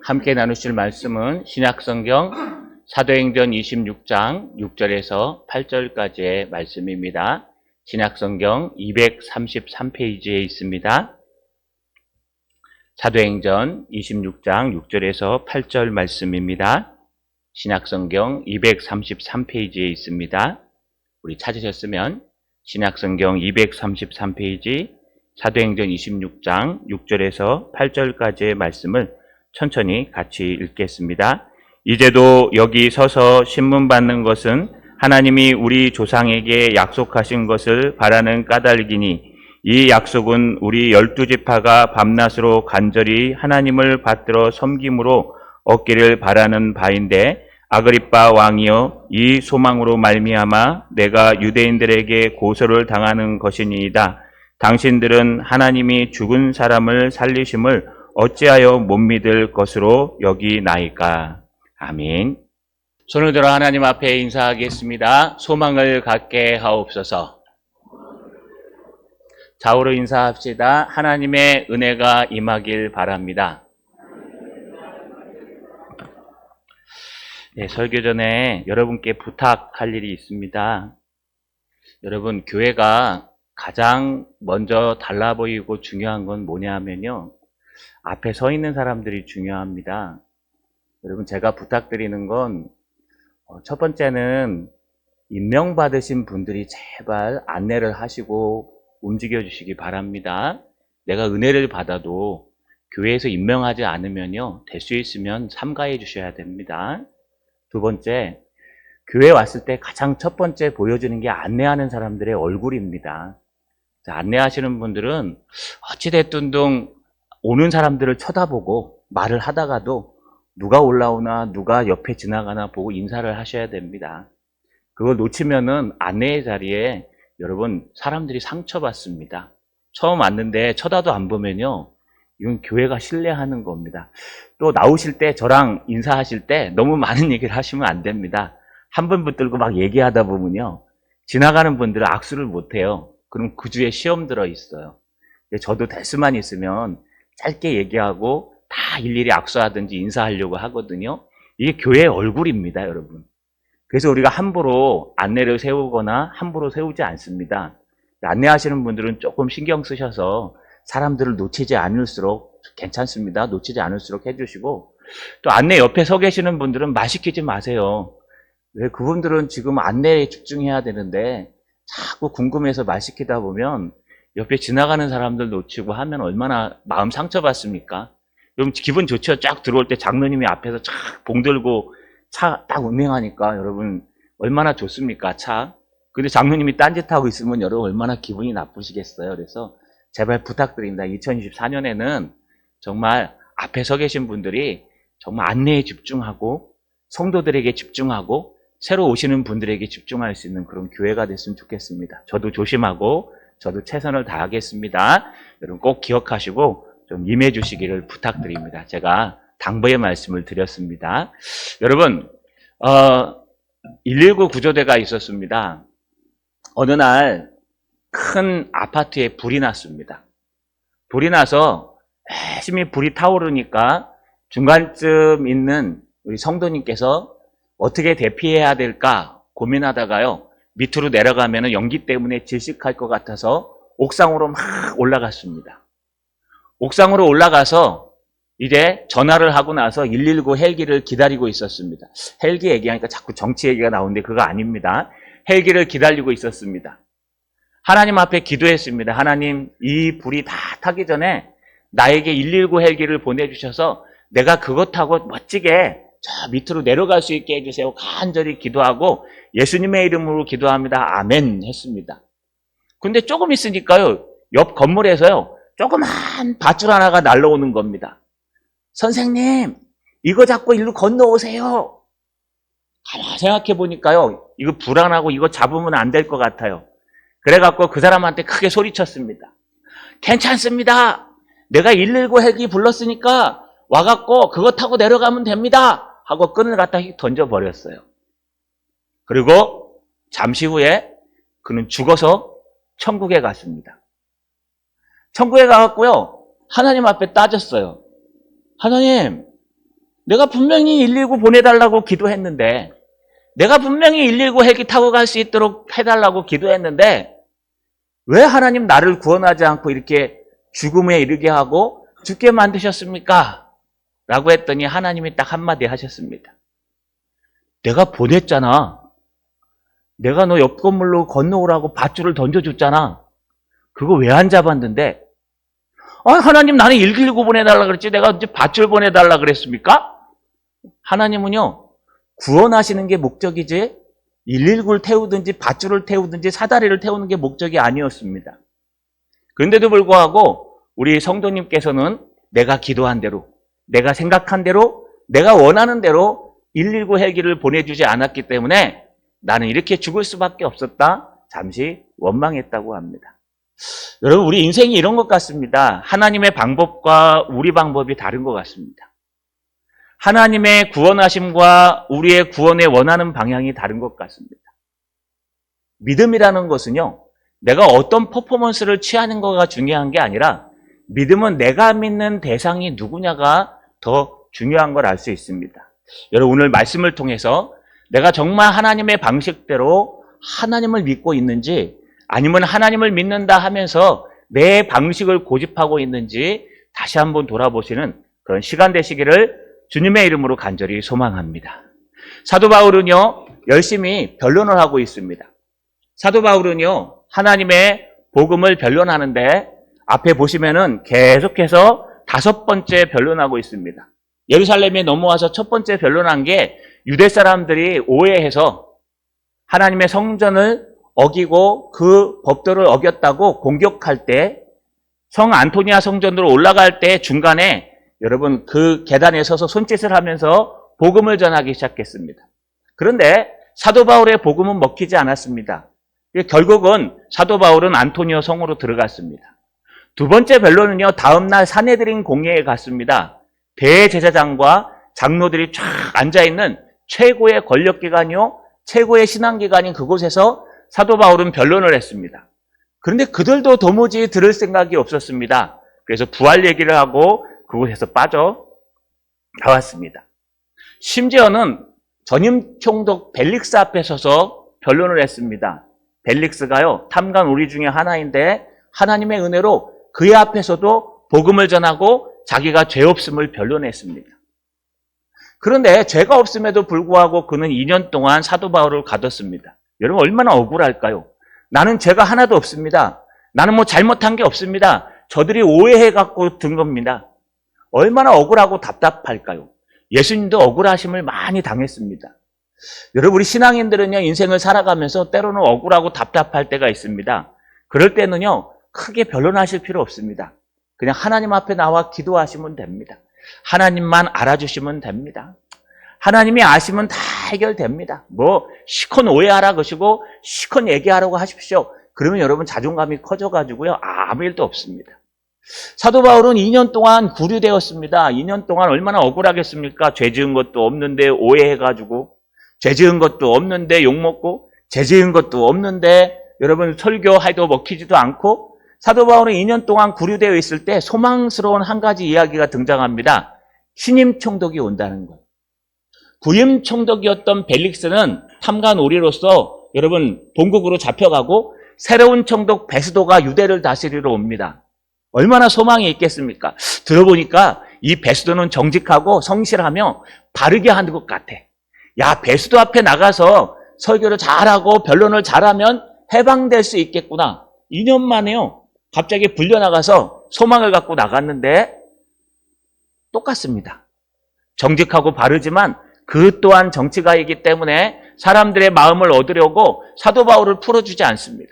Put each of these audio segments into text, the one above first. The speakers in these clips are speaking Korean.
함께 나누실 말씀은 신약성경 사도행전 26장 6절에서 8절까지의 말씀입니다. 신약성경 233페이지에 있습니다. 사도행전 26장 6절에서 8절 말씀입니다. 신약성경 233페이지에 있습니다. 우리 찾으셨으면 신약성경 233페이지 사도행전 26장 6절에서 8절까지의 말씀을 천천히 같이 읽겠습니다. 이제도 여기 서서 신문 받는 것은 하나님이 우리 조상에게 약속하신 것을 바라는 까닭이니 이 약속은 우리 12지파가 밤낮으로 간절히 하나님을 받들어 섬김으로 얻기를 바라는 바인데, 아그리빠 왕이여, 이 소망으로 말미암아 내가 유대인들에게 고소를 당하는 것이니이다. 당신들은 하나님이 죽은 사람을 살리심을 어찌하여 못 믿을 것으로 여기나이까. 아멘. 손을 들어 하나님 앞에 인사하겠습니다. 소망을 갖게 하옵소서. 좌우로 인사합시다. 하나님의 은혜가 임하길 바랍니다. 네, 설교 전에 여러분께 부탁할 일이 있습니다. 여러분, 교회가 가장 먼저 달라 보이고 중요한 건 뭐냐 하면요, 앞에 서 있는 사람들이 중요합니다. 여러분, 제가 부탁드리는 건 첫 번째는 임명받으신 분들이 제발 안내를 하시고 움직여 주시기 바랍니다. 내가 은혜를 받아도 교회에서 임명하지 않으면요, 될 수 있으면 삼가해 주셔야 됩니다. 두 번째, 교회 왔을 때 가장 첫 번째 보여주는 게 안내하는 사람들의 얼굴입니다. 안내하시는 분들은 어찌됐든 오는 사람들을 쳐다보고 말을 하다가도 누가 올라오나 누가 옆에 지나가나 보고 인사를 하셔야 됩니다. 그걸 놓치면은 안내의 자리에 여러분, 사람들이 상처받습니다. 처음 왔는데 쳐다도 안 보면요, 이건 교회가 신뢰하는 겁니다. 또 나오실 때 저랑 인사하실 때 너무 많은 얘기를 하시면 안 됩니다. 한 분 붙들고 막 얘기하다 보면요, 지나가는 분들은 악수를 못 해요. 그럼 그 주에 시험 들어 있어요. 저도 될 수만 있으면 짧게 얘기하고 다 일일이 악수하든지 인사하려고 하거든요. 이게 교회의 얼굴입니다, 여러분. 그래서 우리가 함부로 안내를 세우거나 함부로 세우지 않습니다. 안내하시는 분들은 조금 신경 쓰셔서 사람들을 놓치지 않을수록 괜찮습니다. 놓치지 않을수록 해주시고, 또 안내 옆에 서 계시는 분들은 말 시키지 마세요. 왜? 그분들은 지금 안내에 집중해야 되는데 자꾸 궁금해서 말 시키다 보면 옆에 지나가는 사람들 놓치고 하면 얼마나 마음 상처받습니까? 여러분, 기분 좋죠? 쫙 들어올 때 장로님이 앞에서 쫙 봉들고 차 딱 운행하니까 여러분 얼마나 좋습니까? 차. 근데 장로님이 딴짓하고 있으면 여러분 얼마나 기분이 나쁘시겠어요? 그래서 제발 부탁드립니다. 2024년에는 정말 앞에 서 계신 분들이 정말 안내에 집중하고 성도들에게 집중하고 새로 오시는 분들에게 집중할 수 있는 그런 교회가 됐으면 좋겠습니다. 저도 조심하고 저도 최선을 다하겠습니다. 여러분 꼭 기억하시고 좀 임해 주시기를 부탁드립니다. 제가 당부의 말씀을 드렸습니다. 여러분, 119 구조대가 있었습니다. 어느 날 큰 아파트에 불이 났습니다. 불이 나서 열심히 불이 타오르니까 중간쯤 있는 우리 성도님께서 어떻게 대피해야 될까 고민하다가요, 밑으로 내려가면 연기 때문에 질식할 것 같아서 옥상으로 막 올라갔습니다. 옥상으로 올라가서 이제 전화를 하고 나서 119 헬기를 기다리고 있었습니다. 헬기 얘기하니까 자꾸 정치 얘기가 나오는데 그거 아닙니다. 헬기를 기다리고 있었습니다. 하나님 앞에 기도했습니다. 하나님, 이 불이 다 타기 전에 나에게 119 헬기를 보내주셔서 내가 그거 타고 멋지게 저 밑으로 내려갈 수 있게 해주세요. 간절히 기도하고 예수님의 이름으로 기도합니다. 아멘 했습니다. 근데 조금 있으니까요, 옆 건물에서요, 조그만 밧줄 하나가 날라오는 겁니다. 선생님, 이거 잡고 일로 건너오세요. 가만히 생각해 보니까요, 이거 불안하고 이거 잡으면 안 될 것 같아요. 그래갖고 그 사람한테 크게 소리쳤습니다. 괜찮습니다. 내가 119 헬기 불렀으니까 와갖고 그거 타고 내려가면 됩니다. 하고 끈을 갖다 던져버렸어요. 그리고 잠시 후에 그는 죽어서 천국에 갔습니다. 천국에 가갖고요, 하나님 앞에 따졌어요. 하나님, 내가 분명히 119 보내달라고 기도했는데, 내가 분명히 119 헬기 타고 갈 수 있도록 해달라고 기도했는데, 왜 하나님 나를 구원하지 않고 이렇게 죽음에 이르게 하고 죽게 만드셨습니까? 라고 했더니 하나님이 딱 한마디 하셨습니다. 내가 보냈잖아. 내가 너 옆 건물로 건너오라고 밧줄을 던져줬잖아. 그거 왜 안 잡았는데? 하나님 나는 119 보내달라 그랬지 내가 이제 밧줄 보내달라 그랬습니까? 하나님은요, 구원하시는 게 목적이지 119를 태우든지 밧줄을 태우든지 사다리를 태우는 게 목적이 아니었습니다. 그런데도 불구하고 우리 성도님께서는 내가 기도한 대로, 내가 생각한 대로, 내가 원하는 대로 119 헬기를 보내주지 않았기 때문에 나는 이렇게 죽을 수밖에 없었다. 잠시 원망했다고 합니다. 여러분, 우리 인생이 이런 것 같습니다. 하나님의 방법과 우리 방법이 다른 것 같습니다. 하나님의 구원하심과 우리의 구원에 원하는 방향이 다른 것 같습니다. 믿음이라는 것은요, 내가 어떤 퍼포먼스를 취하는 거가 중요한 게 아니라 믿음은 내가 믿는 대상이 누구냐가 더 중요한 걸 알 수 있습니다. 여러분, 오늘 말씀을 통해서 내가 정말 하나님의 방식대로 하나님을 믿고 있는지 아니면 하나님을 믿는다 하면서 내 방식을 고집하고 있는지 다시 한번 돌아보시는 그런 시간 되시기를 주님의 이름으로 간절히 소망합니다. 사도 바울은요, 열심히 변론을 하고 있습니다. 사도 바울은요, 하나님의 복음을 변론하는데 앞에 보시면은 계속해서 5번째 변론하고 있습니다. 예루살렘에 넘어와서 첫 번째 변론한 게 유대 사람들이 오해해서 하나님의 성전을 어기고 그 법도를 어겼다고 공격할 때, 성 안토니아 성전으로 올라갈 때 중간에 여러분 그 계단에 서서 손짓을 하면서 복음을 전하기 시작했습니다. 그런데 사도 바울의 복음은 먹히지 않았습니다. 결국은 사도 바울은 안토니아 성으로 들어갔습니다. 두 번째 변론은요, 다음날 산헤드린 공회에 갔습니다. 대제사장과 장로들이 쫙 앉아있는 최고의 권력기관이요, 최고의 신앙기관인 그곳에서 사도 바울은 변론을 했습니다. 그런데 그들도 도무지 들을 생각이 없었습니다. 그래서 부활 얘기를 하고 그곳에서 빠져 나왔습니다. 심지어는 전임 총독 벨릭스 앞에 서서 변론을 했습니다. 벨릭스가요, 탐관 우리 중에 하나인데 하나님의 은혜로 그의 앞에서도 복음을 전하고 자기가 죄 없음을 변론했습니다. 그런데 죄가 없음에도 불구하고 그는 2년 동안 사도 바울을 가뒀습니다. 여러분, 얼마나 억울할까요? 나는 죄가 하나도 없습니다. 나는 뭐 잘못한 게 없습니다. 저들이 오해해갖고 든 겁니다. 얼마나 억울하고 답답할까요? 예수님도 억울하심을 많이 당했습니다. 여러분, 우리 신앙인들은요, 인생을 살아가면서 때로는 억울하고 답답할 때가 있습니다. 그럴 때는요, 크게 변론하실 필요 없습니다. 그냥 하나님 앞에 나와 기도하시면 됩니다. 하나님만 알아주시면 됩니다. 하나님이 아시면 다 해결됩니다. 뭐 시컨 오해하라 그러시고 시컨 얘기하라고 하십시오. 그러면 여러분 자존감이 커져가지고요, 아무 일도 없습니다. 사도 바울은 2년 동안 구류되었습니다. 2년 동안 얼마나 억울하겠습니까? 죄 지은 것도 없는데 오해해가지고, 죄 지은 것도 없는데 욕먹고, 죄 지은 것도 없는데 여러분 설교해도 먹히지도 않고, 사도 바울은 2년 동안 구류되어 있을 때 소망스러운 한 가지 이야기가 등장합니다. 신임 총독이 온다는 거예요. 부임 총독이었던 벨릭스는 탐관 오리로서 여러분 본국으로 잡혀가고 새로운 총독 베스도가 유대를 다스리러 옵니다. 얼마나 소망이 있겠습니까? 들어보니까 이 베스도는 정직하고 성실하며 바르게 하는 것 같아. 야, 베스도 앞에 나가서 설교를 잘하고 변론을 잘하면 해방될 수 있겠구나. 2년 만에요, 갑자기 불려나가서 소망을 갖고 나갔는데 똑같습니다. 정직하고 바르지만 그 또한 정치가이기 때문에 사람들의 마음을 얻으려고 사도 바울을 풀어주지 않습니다.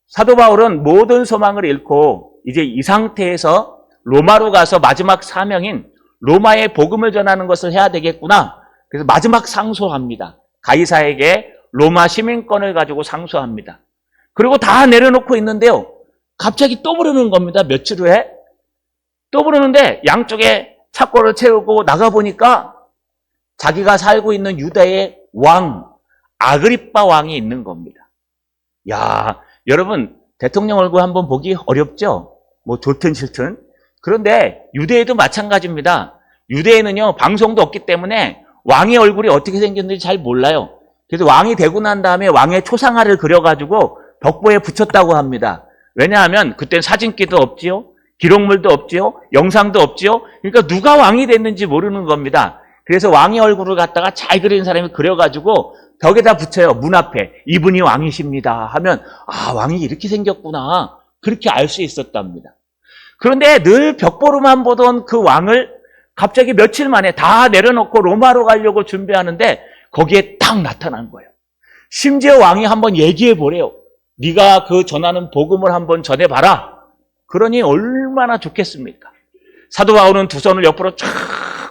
사도 바울은 모든 소망을 잃고 이제 이 상태에서 로마로 가서 마지막 사명인 로마의 복음을 전하는 것을 해야 되겠구나. 그래서 마지막 상소합니다. 가이사에게 로마 시민권을 가지고 상소합니다. 그리고 다 내려놓고 있는데요, 갑자기 또 부르는 겁니다. 며칠 후에 또 부르는데 양쪽에 차고를 채우고 나가보니까 자기가 살고 있는 유다의 왕 아그리빠 왕이 있는 겁니다. 야, 여러분 대통령 얼굴 한번 보기 어렵죠? 뭐 좋든 싫든. 그런데 유대에도 마찬가지입니다. 유대인은요, 방송도 없기 때문에 왕의 얼굴이 어떻게 생겼는지 잘 몰라요. 그래서 왕이 되고 난 다음에 왕의 초상화를 그려가지고 벽보에 붙였다고 합니다. 왜냐하면 그땐 사진기도 없지요, 기록물도 없지요, 영상도 없지요. 그러니까 누가 왕이 됐는지 모르는 겁니다. 그래서 왕의 얼굴을 갖다가 잘 그린 사람이 그려가지고 벽에다 붙여요. 문 앞에. 이분이 왕이십니다 하면 아, 왕이 이렇게 생겼구나, 그렇게 알 수 있었답니다. 그런데 늘 벽보로만 보던 그 왕을 갑자기 며칠 만에 다 내려놓고 로마로 가려고 준비하는데 거기에 딱 나타난 거예요. 심지어 왕이 한번 얘기해 보래요. 네가 그 전하는 복음을 한번 전해봐라. 그러니 얼마나 좋겠습니까? 사도 바울은 두 손을 옆으로 쫙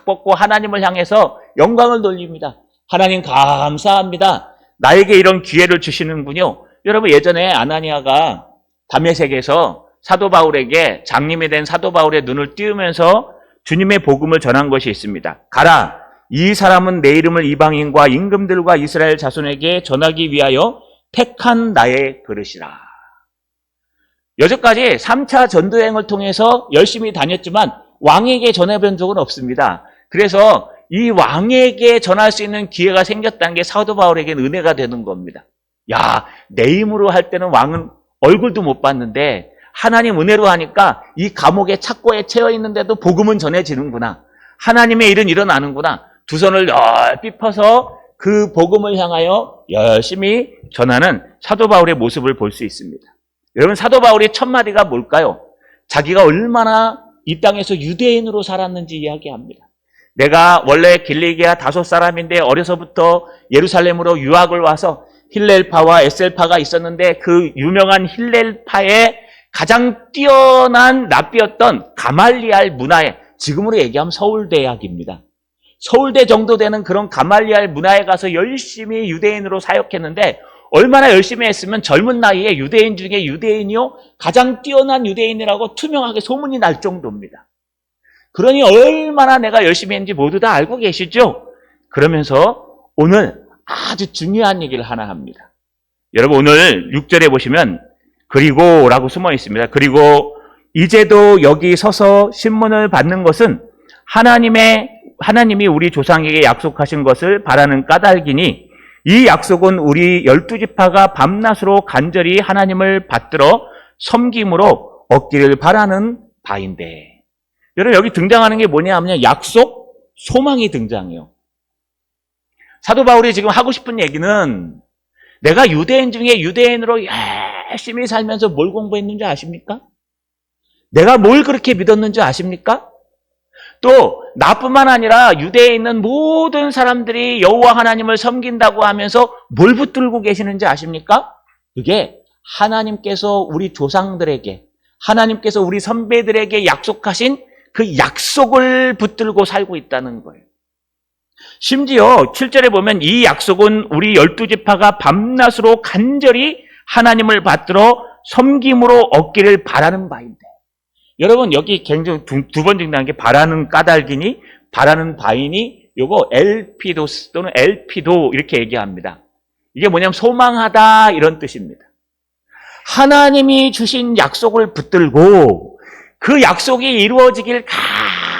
뻗고 하나님을 향해서 영광을 돌립니다. 하나님 감사합니다. 나에게 이런 기회를 주시는군요. 여러분, 예전에 아나니아가 다메섹에서 사도 바울에게, 장님이 된 사도 바울의 눈을 띄우면서 주님의 복음을 전한 것이 있습니다. 가라, 이 사람은 내 이름을 이방인과 임금들과 이스라엘 자손에게 전하기 위하여 택한 나의 그릇이라. 여태까지 3차 전도여행을 통해서 열심히 다녔지만 왕에게 전해본 적은 없습니다. 그래서 이 왕에게 전할 수 있는 기회가 생겼다는 게 사도 바울에게는 은혜가 되는 겁니다. 야, 내 힘으로 할 때는 왕은 얼굴도 못 봤는데 하나님 은혜로 하니까 이 감옥의 착고에 채워 있는데도 복음은 전해지는구나. 하나님의 일은 일어나는구나. 두 손을 넓이 펴서 그 복음을 향하여 열심히 전하는 사도 바울의 모습을 볼 수 있습니다. 여러분, 사도 바울의 첫 마디가 뭘까요? 자기가 얼마나 이 땅에서 유대인으로 살았는지 이야기합니다. 내가 원래 길리기아 다소 사람인데 어려서부터 예루살렘으로 유학을 와서 힐렐파와 에셀파가 있었는데 그 유명한 힐렐파의 가장 뛰어난 랍비였던 가말리알 문화에, 지금으로 얘기하면 서울대학입니다. 서울대 정도 되는 그런 가말리알 문화에 가서 열심히 유대인으로 사역했는데 얼마나 열심히 했으면 젊은 나이에 유대인 중에 유대인이요 가장 뛰어난 유대인이라고 투명하게 소문이 날 정도입니다. 그러니 얼마나 내가 열심히 했는지 모두 다 알고 계시죠? 그러면서 오늘 아주 중요한 얘기를 하나 합니다. 여러분, 오늘 6절에 보시면 그리고 라고 숨어 있습니다. 그리고 이제도 여기 서서 신문을 받는 것은 하나님이 우리 조상에게 약속하신 것을 바라는 까닭이니 이 약속은 우리 12지파가 밤낮으로 간절히 하나님을 받들어 섬김으로 얻기를 바라는 바인데. 여러분, 여기 등장하는 게 뭐냐 하면 약속, 소망이 등장해요. 사도 바울이 지금 하고 싶은 얘기는 내가 유대인 중에 유대인으로 열심히 살면서 뭘 공부했는지 아십니까? 내가 뭘 그렇게 믿었는지 아십니까? 또 나뿐만 아니라 유대에 있는 모든 사람들이 여호와 하나님을 섬긴다고 하면서 뭘 붙들고 계시는지 아십니까? 그게 하나님께서 우리 조상들에게, 하나님께서 우리 선배들에게 약속하신 그 약속을 붙들고 살고 있다는 거예요. 심지어 7절에 보면 이 약속은 우리 12지파가 밤낮으로 간절히 하나님을 받들어 섬김으로 얻기를 바라는 바인데. 여러분, 여기 굉장히 두 번 등장한 게 바라는 까닭이니, 바라는 바이니, 요거 엘피도스 또는 엘피도 이렇게 얘기합니다. 이게 뭐냐면 소망하다 이런 뜻입니다. 하나님이 주신 약속을 붙들고 그 약속이 이루어지길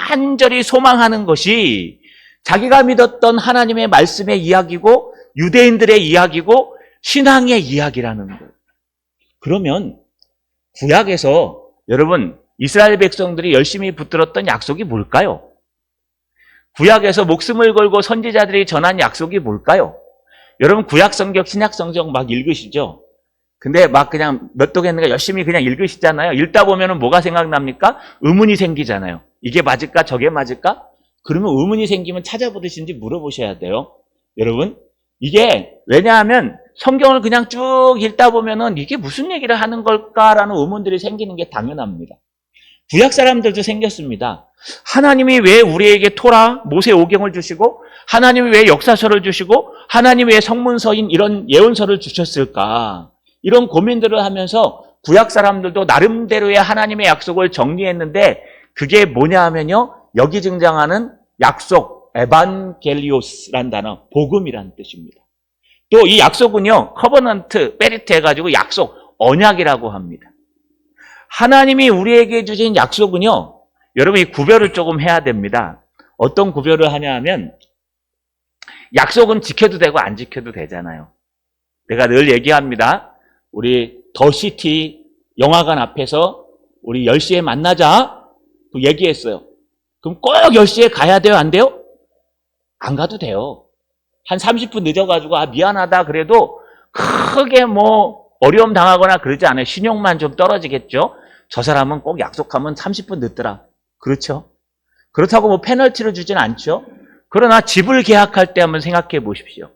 간절히 소망하는 것이 자기가 믿었던 하나님의 말씀의 이야기고 유대인들의 이야기고 신앙의 이야기라는 거예요. 그러면 구약에서 여러분 이스라엘 백성들이 열심히 붙들었던 약속이 뭘까요? 구약에서 목숨을 걸고 선지자들이 전한 약속이 뭘까요? 여러분 구약 성경, 신약 성경 막 읽으시죠? 근데 막 그냥 몇 독했는가 열심히 그냥 읽으시잖아요. 읽다 보면은 뭐가 생각납니까? 의문이 생기잖아요. 이게 맞을까? 저게 맞을까? 그러면 의문이 생기면 찾아보듯이 물어보셔야 돼요. 여러분, 이게 왜냐하면 성경을 그냥 쭉 읽다 보면은 이게 무슨 얘기를 하는 걸까라는 의문들이 생기는 게 당연합니다. 구약 사람들도 생겼습니다. 하나님이 왜 우리에게 토라, 모세 오경을 주시고 하나님이 왜 역사서를 주시고 하나님이 왜 성문서인 이런 예언서를 주셨을까? 이런 고민들을 하면서 구약 사람들도 나름대로의 하나님의 약속을 정리했는데 그게 뭐냐 하면요. 여기 등장하는 약속, 에반겔리오스란 단어, 복음이란 뜻입니다. 또 이 약속은요. 커버넌트, 베리트 해가지고 약속, 언약이라고 합니다. 하나님이 우리에게 주신 약속은요. 여러분 이 구별을 조금 해야 됩니다. 어떤 구별을 하냐 하면 약속은 지켜도 되고 안 지켜도 되잖아요. 내가 늘 얘기합니다. 우리 더시티 영화관 앞에서 우리 10시에 만나자 얘기했어요. 그럼 꼭 10시에 가야 돼요? 안 돼요? 안 가도 돼요. 한 30분 늦어가지고 미안하다 그래도 크게 뭐 어려움 당하거나 그러지 않아요. 신용만 좀 떨어지겠죠. 저 사람은 꼭 약속하면 30분 늦더라. 그렇죠? 그렇다고 뭐 페널티를 주진 않죠. 그러나 집을 계약할 때 한번 생각해 보십시오.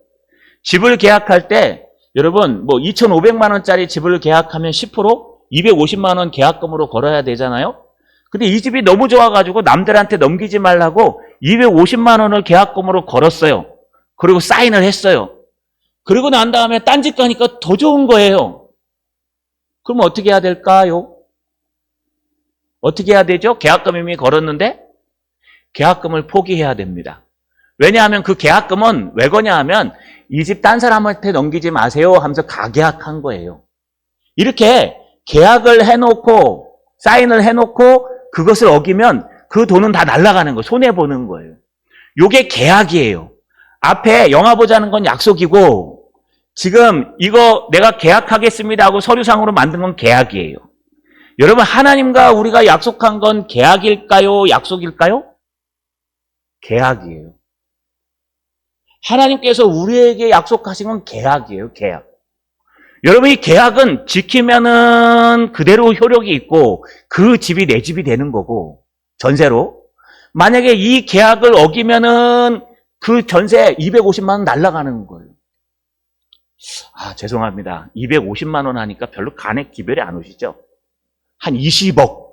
집을 계약할 때 여러분 뭐 2,500만 원짜리 집을 계약하면 10% 250만 원 계약금으로 걸어야 되잖아요. 근데 이 집이 너무 좋아가지고 남들한테 넘기지 말라고 250만 원을 계약금으로 걸었어요. 그리고 사인을 했어요. 그리고 난 다음에 딴 집 가니까 더 좋은 거예요. 그럼 어떻게 해야 될까요? 어떻게 해야 되죠? 계약금 이미 걸었는데 계약금을 포기해야 됩니다. 왜냐하면 그 계약금은 왜 거냐 하면 이 집 딴 사람한테 넘기지 마세요 하면서 가계약한 거예요. 이렇게 계약을 해놓고 사인을 해놓고 그것을 어기면 그 돈은 다 날아가는 거예요. 손해보는 거예요. 이게 계약이에요. 앞에 영화 보자는 건 약속이고 지금 이거 내가 계약하겠습니다 하고 서류상으로 만든 건 계약이에요. 여러분 하나님과 우리가 약속한 건 계약일까요? 약속일까요? 계약이에요. 하나님께서 우리에게 약속하신 건 계약이에요. 계약. 여러분 이 계약은 지키면은 그대로 효력이 있고 그 집이 내 집이 되는 거고 전세로 만약에 이 계약을 어기면은 그 전세 250만 원 날아가는 거예요. 죄송합니다. 250만 원 하니까 별로 간에 기별이 안 오시죠? 한 20억.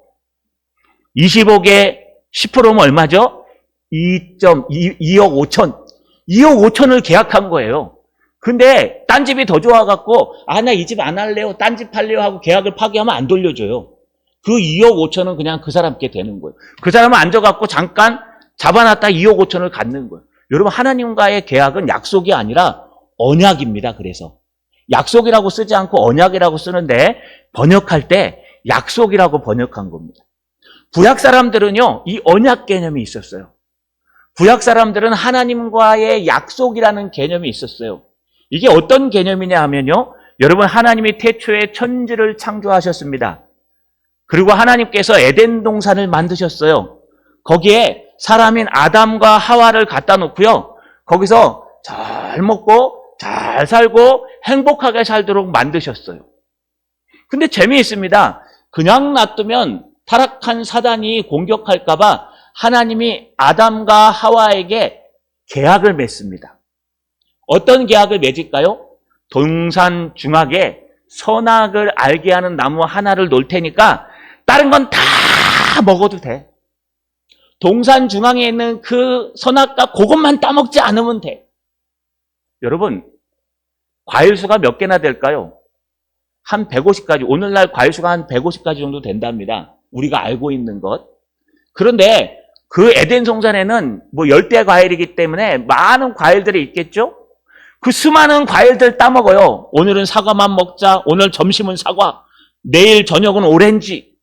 20억에 10%면 얼마죠? 2억 5천. 2억 5천을 계약한 거예요. 근데 딴 집이 더 좋아갖고 나 이 집 안 할래요. 딴 집 팔래요 하고 계약을 파기하면 안 돌려줘요. 그 2억 5천은 그냥 그 사람께 되는 거예요. 그 사람은 앉아갖고 잠깐 잡아놨다 2억 5천을 갖는 거예요. 여러분 하나님과의 계약은 약속이 아니라 언약입니다. 그래서 약속이라고 쓰지 않고 언약이라고 쓰는데 번역할 때 약속이라고 번역한 겁니다. 구약 사람들은요 이 언약 개념이 있었어요. 구약 사람들은 하나님과의 약속이라는 개념이 있었어요. 이게 어떤 개념이냐 하면요 여러분 하나님이 태초에 천지를 창조하셨습니다. 그리고 하나님께서 에덴 동산을 만드셨어요. 거기에 사람인 아담과 하와를 갖다 놓고요 거기서 잘 먹고 잘 살고 행복하게 살도록 만드셨어요. 근데 재미있습니다. 그냥 놔두면 타락한 사단이 공격할까 봐 하나님이 아담과 하와에게 계약을 맺습니다. 어떤 계약을 맺을까요? 동산 중앙에 선악을 알게 하는 나무 하나를 놓을 테니까 다른 건 다 먹어도 돼. 동산 중앙에 있는 그 선악과 그것만 따먹지 않으면 돼. 여러분 과일 수가 몇 개나 될까요? 한 150가지. 오늘날 과일 수가 한 150가지 정도 된답니다. 우리가 알고 있는 것. 그런데 그 에덴 동산에는 뭐 열대 과일이기 때문에 많은 과일들이 있겠죠? 그 수많은 과일들 따먹어요. 오늘은 사과만 먹자. 오늘 점심은 사과. 내일 저녁은 오렌지.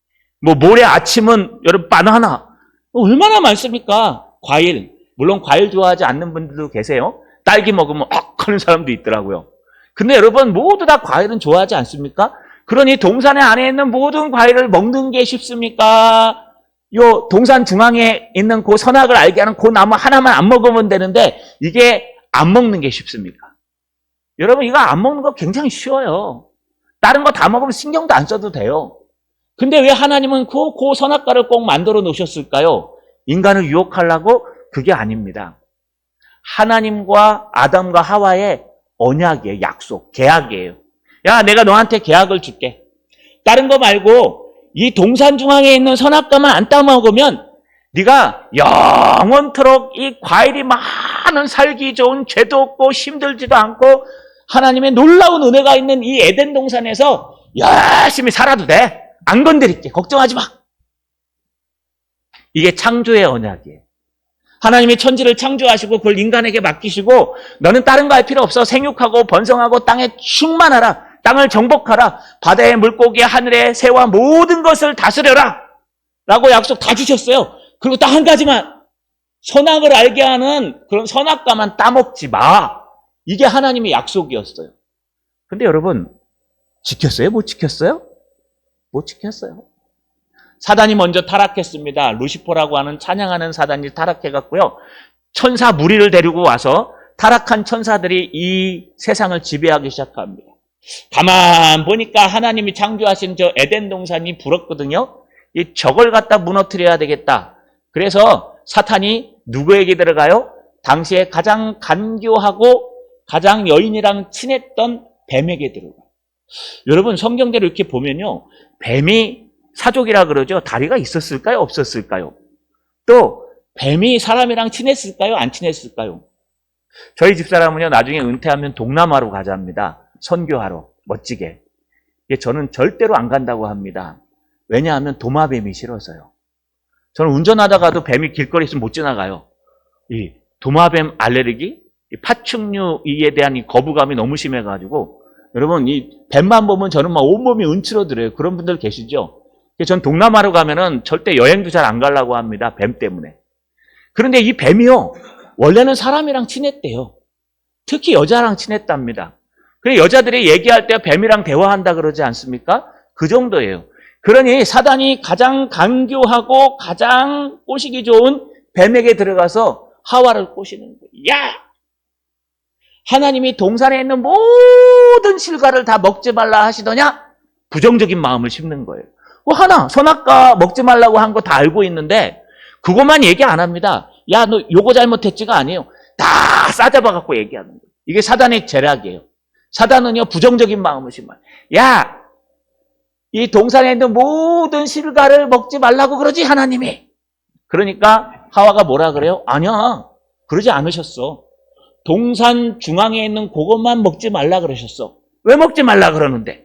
뭐 모레 아침은 여러분 바나나. 얼마나 많습니까? 과일. 물론 과일 좋아하지 않는 분들도 계세요. 딸기 먹으면 하는 사람도 있더라고요. 근데 여러분 모두 다 과일은 좋아하지 않습니까? 그러니 동산의 안에 있는 모든 과일을 먹는 게 쉽습니까? 요 동산 중앙에 있는 그 선악을 알게 하는 그 나무 하나만 안 먹으면 되는데 이게 안 먹는 게 쉽습니까? 여러분 이거 안 먹는 거 굉장히 쉬워요. 다른 거 다 먹으면 신경도 안 써도 돼요. 근데 왜 하나님은 그 선악과를 꼭 만들어 놓으셨을까요? 인간을 유혹하려고? 그게 아닙니다. 하나님과 아담과 하와의 언약이에요. 약속, 계약이에요. 야, 내가 너한테 계약을 줄게. 다른 거 말고 이 동산 중앙에 있는 선악과만 안 따먹으면 네가 영원토록 이 과일이 많은 살기 좋은 죄도 없고 힘들지도 않고 하나님의 놀라운 은혜가 있는 이 에덴 동산에서 열심히 살아도 돼. 안 건드릴게. 걱정하지 마. 이게 창조의 언약이에요. 하나님이 천지를 창조하시고 그걸 인간에게 맡기시고 너는 다른 거 할 필요 없어. 생육하고 번성하고 땅에 충만하라. 땅을 정복하라. 바다의 물고기, 하늘의 새와 모든 것을 다스려라. 라고 약속 다 주셨어요. 그리고 딱 한 가지만 선악을 알게 하는 그런 선악과만 따먹지 마. 이게 하나님의 약속이었어요. 근데 여러분, 지켰어요? 못 지켰어요? 못 지켰어요. 사단이 먼저 타락했습니다. 루시퍼라고 하는 찬양하는 사단이 타락해갔고요. 천사 무리를 데리고 와서 타락한 천사들이 이 세상을 지배하기 시작합니다. 가만 보니까 하나님이 창조하신 저 에덴 동산이 부럽거든요. 이 저걸 갖다 무너뜨려야 되겠다. 그래서 사탄이 누구에게 들어가요? 당시에 가장 간교하고 가장 여인이랑 친했던 뱀에게 들어가요. 여러분 성경대로 이렇게 보면요. 뱀이 사족이라 그러죠. 다리가 있었을까요? 없었을까요? 또 뱀이 사람이랑 친했을까요? 안 친했을까요? 저희 집사람은요. 나중에 은퇴하면 동남아로 가자합니다. 선교하러. 멋지게. 저는 절대로 안 간다고 합니다. 왜냐하면 도마뱀이 싫어서요. 저는 운전하다가도 뱀이 길거리 있으면 못 지나가요. 이 도마뱀 알레르기, 이 파충류 이에 대한 이 거부감이 너무 심해가지고 여러분 이 뱀만 보면 저는 막 온몸이 움츠러들어요. 그런 분들 계시죠? 전 동남아로 가면은 절대 여행도 잘 안 가려고 합니다. 뱀 때문에. 그런데 이 뱀이요. 원래는 사람이랑 친했대요. 특히 여자랑 친했답니다. 그래 여자들이 얘기할 때 뱀이랑 대화한다 그러지 않습니까? 그 정도예요. 그러니 사단이 가장 간교하고 가장 꼬시기 좋은 뱀에게 들어가서 하와를 꼬시는 거예요. 야! 하나님이 동산에 있는 모든 실과를 다 먹지 말라 하시더냐? 부정적인 마음을 심는 거예요. 하나 선악과 먹지 말라고 한 거 다 알고 있는데 그것만 얘기 안 합니다. 야, 너 요거 잘못했지가 아니에요. 다 싸잡아 갖고 얘기하는 거예요. 이게 사단의 죄락이에요. 사단은요 부정적인 마음을 심어요. 야, 이 동산에 있는 모든 실과를 먹지 말라고 그러지 하나님이. 그러니까 하와가 뭐라 그래요? 아니야, 그러지 않으셨어. 동산 중앙에 있는 그것만 먹지 말라 그러셨어. 왜 먹지 말라 그러는데?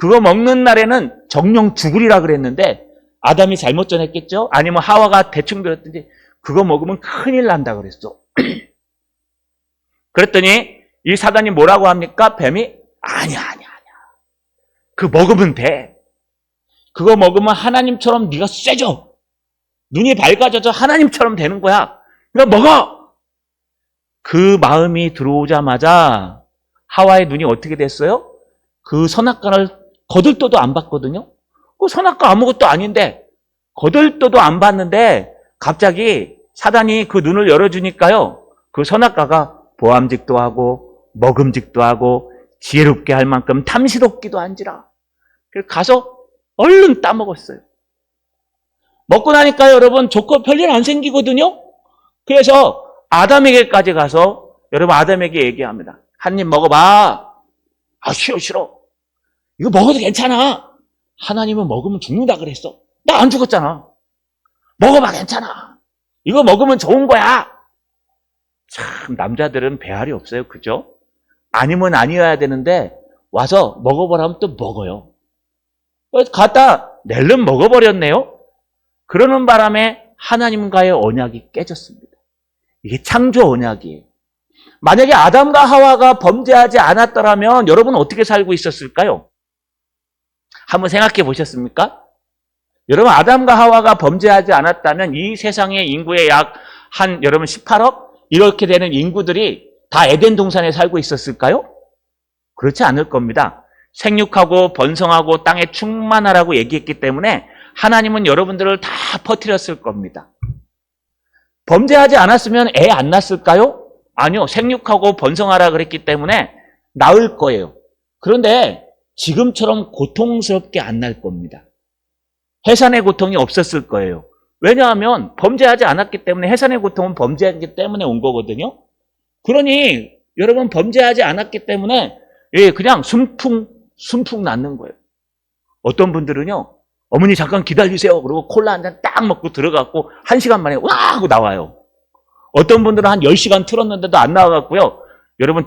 그거 먹는 날에는 정령 죽으리라 그랬는데 아담이 잘못 전했겠죠? 아니면 하와가 대충 들었든지 그거 먹으면 큰일 난다 그랬어. 그랬더니 이 사단이 뭐라고 합니까? 뱀이 아니야. 그거 먹으면 돼. 그거 먹으면 하나님처럼 네가 쎄져. 눈이 밝아져서 하나님처럼 되는 거야. 그러니까 먹어. 그 마음이 들어오자마자 하와의 눈이 어떻게 됐어요? 그 선악과를 거들떠도 안 봤거든요. 그 선악과 아무것도 아닌데 거들떠도 안 봤는데 갑자기 사단이 그 눈을 열어주니까요. 그 선악과가 보암직도 하고 먹음직도 하고 지혜롭게 할 만큼 탐스럽기도 한지라. 그래서 가서 얼른 따먹었어요. 먹고 나니까 여러분 좋고 별일 안 생기거든요. 그래서 아담에게까지 가서 여러분 아담에게 얘기합니다. 한 입 먹어봐. 아 싫어. 이거 먹어도 괜찮아. 하나님은 먹으면 죽는다 그랬어. 나 안 죽었잖아. 먹어봐 괜찮아. 이거 먹으면 좋은 거야. 참 남자들은 배알이 없어요. 그죠? 아니면 아니어야 되는데 와서 먹어보라면 또 먹어요. 갖다 낼름 먹어버렸네요. 그러는 바람에 하나님과의 언약이 깨졌습니다. 이게 창조 언약이에요. 만약에 아담과 하와가 범죄하지 않았더라면 여러분 어떻게 살고 있었을까요? 한번 생각해 보셨습니까? 여러분 아담과 하와가 범죄하지 않았다면 이 세상의 인구의 약 한 여러분 18억? 이렇게 되는 인구들이 다 에덴 동산에 살고 있었을까요? 그렇지 않을 겁니다. 생육하고 번성하고 땅에 충만하라고 얘기했기 때문에 하나님은 여러분들을 다 퍼뜨렸을 겁니다. 범죄하지 않았으면 애 안 낳았을까요? 아니요. 생육하고 번성하라 그랬기 때문에 낳을 거예요. 그런데 지금처럼 고통스럽게 안 낳을 겁니다. 해산의 고통이 없었을 거예요. 왜냐하면 범죄하지 않았기 때문에 해산의 고통은 범죄했기 때문에 온 거거든요. 그러니 여러분 범죄하지 않았기 때문에 그냥 순풍 낳는 거예요. 어떤 분들은요. 어머니 잠깐 기다리세요. 그리고 콜라 한 잔 딱 먹고 들어갔고 1시간 만에 와 하고 나와요. 어떤 분들은 한 10시간 틀었는데도 안 나와갖고요. 여러분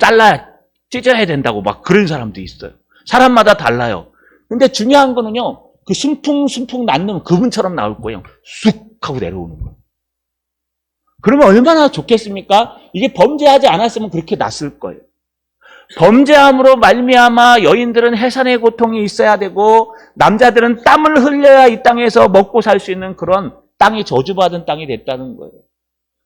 찢어야 된다고 막 그런 사람도 있어요. 사람마다 달라요. 근데 중요한 거는요. 그 순풍 낳는 그분처럼 나올 거예요. 쑥 하고 내려오는 거예요. 그러면 얼마나 좋겠습니까? 이게 범죄하지 않았으면 그렇게 났을 거예요. 범죄함으로 말미암아 여인들은 해산의 고통이 있어야 되고 남자들은 땀을 흘려야 이 땅에서 먹고 살 수 있는 그런 땅이 저주받은 땅이 됐다는 거예요.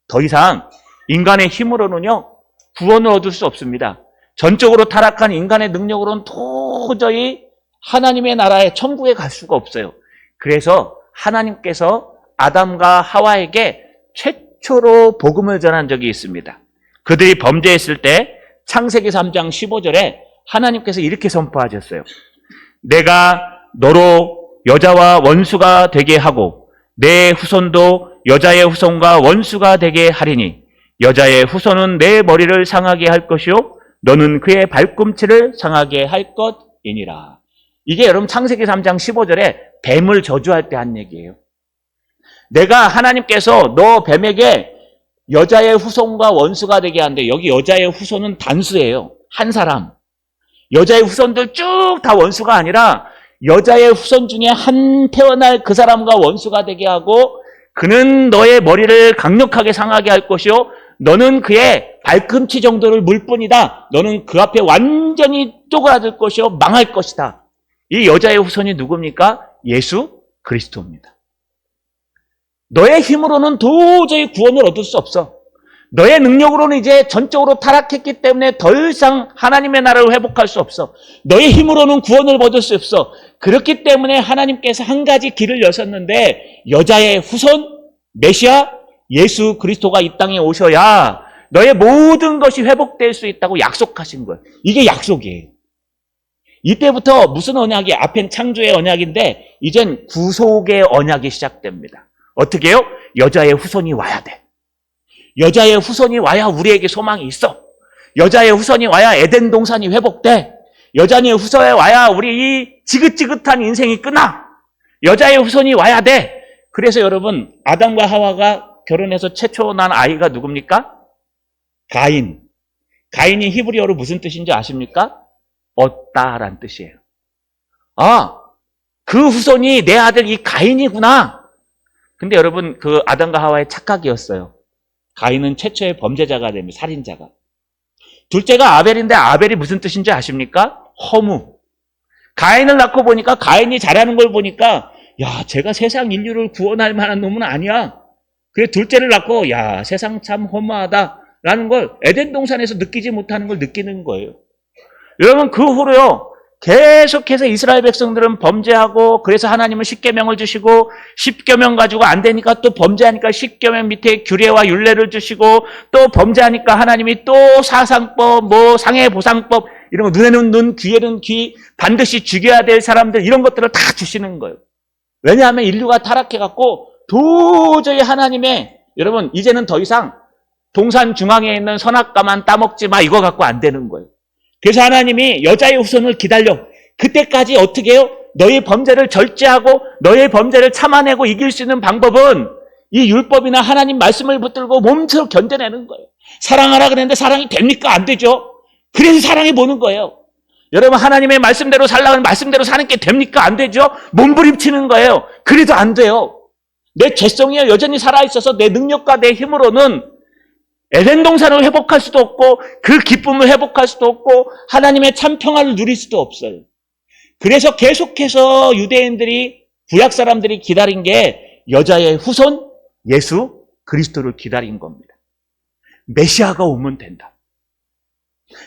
더 이상 인간의 힘으로는요, 구원을 얻을 수 없습니다. 전적으로 타락한 인간의 능력으로는 도저히 하나님의 나라에 천국에 갈 수가 없어요. 그래서 하나님께서 아담과 하와에게 최초로 복음을 전한 적이 있습니다. 그들이 범죄했을 때 창세기 3장 15절에 하나님께서 이렇게 선포하셨어요. 내가 너로 여자와 원수가 되게 하고 내 후손도 여자의 후손과 원수가 되게 하리니 여자의 후손은 내 머리를 상하게 할 것이요 너는 그의 발꿈치를 상하게 할 것이니라. 이게 여러분 창세기 3장 15절에 뱀을 저주할 때 한 얘기예요. 내가 하나님께서 너 뱀에게 여자의 후손과 원수가 되게 하는데 여기 여자의 후손은 단수예요. 한 사람. 여자의 후손들 쭉 다 원수가 아니라 여자의 후손 중에 한 태어날 그 사람과 원수가 되게 하고 그는 너의 머리를 강력하게 상하게 할 것이요 너는 그의 발꿈치 정도를 물 뿐이다. 너는 그 앞에 완전히 쪼그라들 것이요 망할 것이다. 이 여자의 후손이 누굽니까? 예수 그리스도입니다. 너의 힘으로는 도저히 구원을 얻을 수 없어. 너의 능력으로는 이제 전적으로 타락했기 때문에 더 이상 하나님의 나라를 회복할 수 없어. 너의 힘으로는 구원을 얻을 수 없어. 그렇기 때문에 하나님께서 한 가지 길을 여셨는데 여자의 후손, 메시아, 예수 그리스도가 이 땅에 오셔야 너의 모든 것이 회복될 수 있다고 약속하신 거예요. 이게 약속이에요. 이때부터 무슨 언약이 앞엔 창조의 언약인데 이젠 구속의 언약이 시작됩니다. 어떻게 해요? 여자의 후손이 와야 돼. 여자의 후손이 와야 우리에게 소망이 있어. 여자의 후손이 와야 에덴 동산이 회복돼. 여자의 후손이 와야 우리 이 지긋지긋한 인생이 끝나. 여자의 후손이 와야 돼. 그래서 여러분 아담과 하와가 결혼해서 최초 난 아이가 누굽니까? 가인. 가인이 히브리어로 무슨 뜻인지 아십니까? 얻다란 뜻이에요. 아, 그 후손이 내 아들 이 가인이구나. 근데 여러분 그 아담과 하와의 착각이었어요. 가인은 최초의 범죄자가 됩니다. 살인자가. 둘째가 아벨인데 아벨이 무슨 뜻인지 아십니까? 허무. 가인을 낳고 보니까 가인이 잘하는 걸 보니까 야, 제가 세상 인류를 구원할 만한 놈은 아니야. 그래 둘째를 낳고 야, 세상 참 허무하다라는 걸 에덴 동산에서 느끼지 못하는 걸 느끼는 거예요. 여러분 그 후로요. 계속해서 이스라엘 백성들은 범죄하고 그래서 하나님은 십계명을 주시고 십계명 가지고 안 되니까 또 범죄하니까 십계명 밑에 규례와 율례를 주시고 또 범죄하니까 하나님이 또 사상법, 뭐 상해보상법 이런 거 눈에는 눈, 귀에는 귀 반드시 죽여야 될 사람들 이런 것들을 다 주시는 거예요. 왜냐하면 인류가 타락해갖고 도저히 하나님의 여러분 이제는 더 이상 동산 중앙에 있는 선악과만 따먹지 마 이거 갖고 안 되는 거예요. 그래서 하나님이 여자의 후손을 기다려. 그때까지 어떻게 해요? 너의 범죄를 절제하고 너의 범죄를 참아내고 이길 수 있는 방법은 이 율법이나 하나님 말씀을 붙들고 몸처럼 견뎌내는 거예요. 사랑하라 그랬는데 사랑이 됩니까? 안 되죠. 그래서 사랑해 보는 거예요. 여러분 하나님의 말씀대로 살라면 말씀대로 사는 게 됩니까? 안 되죠. 몸부림치는 거예요. 그래도 안 돼요. 내 죄성이 여전히 살아있어서 내 능력과 내 힘으로는 에덴 동산을 회복할 수도 없고 그 기쁨을 회복할 수도 없고 하나님의 참 평화를 누릴 수도 없어요. 그래서 계속해서 유대인들이 구약 사람들이 기다린 게 여자의 후손 예수 그리스도를 기다린 겁니다. 메시아가 오면 된다.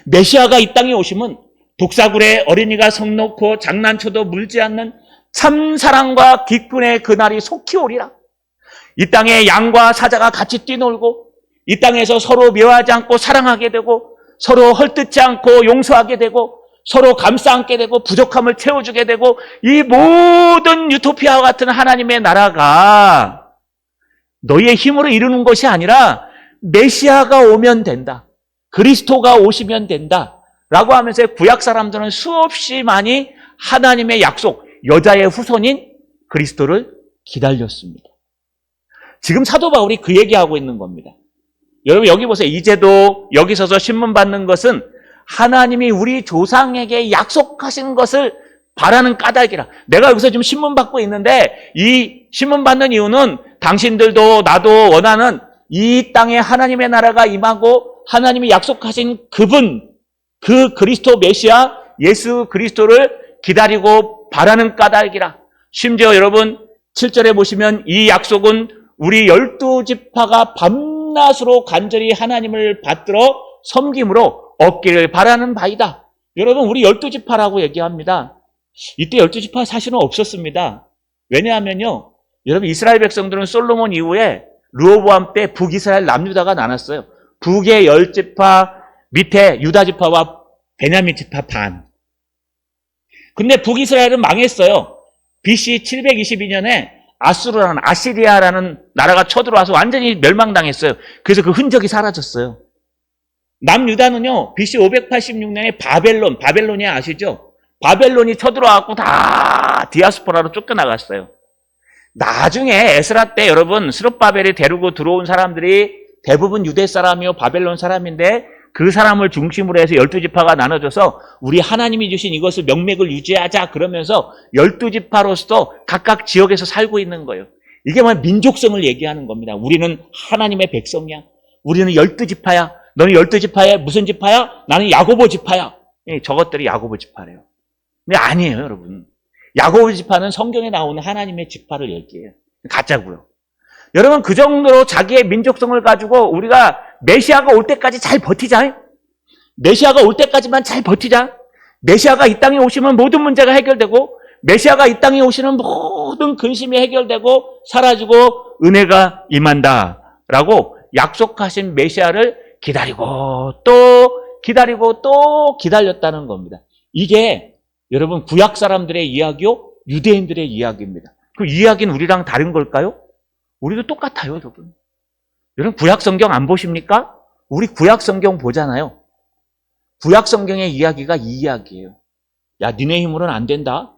메시아가 이 땅에 오시면 독사굴에 어린이가 성 놓고 장난쳐도 물지 않는 참 사랑과 기쁨의 그날이 속히 오리라. 이 땅에 양과 사자가 같이 뛰놀고 이 땅에서 서로 미워하지 않고 사랑하게 되고 서로 헐뜯지 않고 용서하게 되고 서로 감싸 안게 되고 부족함을 채워주게 되고 이 모든 유토피아와 같은 하나님의 나라가 너희의 힘으로 이루는 것이 아니라 메시아가 오면 된다. 그리스도가 오시면 된다. 라고 하면서 구약 사람들은 수없이 많이 하나님의 약속, 여자의 후손인 그리스도를 기다렸습니다. 지금 사도 바울이 그 얘기하고 있는 겁니다. 여러분 여기 보세요. 이제도 여기 서서 신문 받는 것은 하나님이 우리 조상에게 약속하신 것을 바라는 까닭이라. 내가 여기서 지금 신문 받고 있는데 이 신문 받는 이유는 당신들도 나도 원하는 이 땅에 하나님의 나라가 임하고 하나님이 약속하신 그분, 그 그리스도 메시아 예수 그리스도를 기다리고 바라는 까닭이라. 심지어 여러분 7절에 보시면 이 약속은 우리 12지파가 밤새 밤낮으로 간절히 하나님을 받들어 섬김으로 얻기를 바라는 바이다. 여러분, 우리 12지파라고 얘기합니다. 이때 12지파 사실은 없었습니다. 왜냐하면요, 여러분, 이스라엘 백성들은 솔로몬 이후에 르호보암 때 북이스라엘 남유다가 나눴어요. 북의 10지파, 밑에 유다지파와 베냐민 지파 반. 근데 북이스라엘은 망했어요. BC 722년에 아시리아라는 나라가 쳐들어와서 완전히 멸망당했어요. 그래서 그 흔적이 사라졌어요. 남유다는요, BC 586년에 바벨로니아 아시죠? 바벨론이 쳐들어와갖고 다 디아스포라로 쫓겨나갔어요. 나중에 에스라 때 여러분, 스룹바벨이 데리고 들어온 사람들이 대부분 유대 사람이요, 바벨론 사람인데 그 사람을 중심으로 해서 12지파가 나눠져서 우리 하나님이 주신 이것을 명맥을 유지하자 그러면서 12지파로서 각각 지역에서 살고 있는 거예요. 이게 뭐 민족성을 얘기하는 겁니다. 우리는 하나님의 백성이야. 우리는 12지파야. 너는 12지파야? 무슨 지파야? 나는 야고보 지파야. 저것들이 야고보 지파래요. 근데 아니에요, 여러분. 야고보 지파는 성경에 나오는 하나님의 지파를 얘기해요. 가짜고요. 여러분, 그 정도로 자기의 민족성을 가지고 우리가 메시아가 올 때까지 잘 버티자. 메시아가 올 때까지만 잘 버티자. 메시아가 이 땅에 오시면 모든 문제가 해결되고, 메시아가 이 땅에 오시는 모든 근심이 해결되고 사라지고 은혜가 임한다라고 약속하신 메시아를 기다리고 또 기다렸다는 겁니다. 이게 여러분, 구약 사람들의 이야기요, 유대인들의 이야기입니다. 그 이야기는 우리랑 다른 걸까요? 우리도 똑같아요, 여러분. 여러분, 구약 성경 안 보십니까? 우리 구약 성경 보잖아요. 구약 성경의 이야기가 이 이야기예요. 야, 니네 힘으로는 안 된다.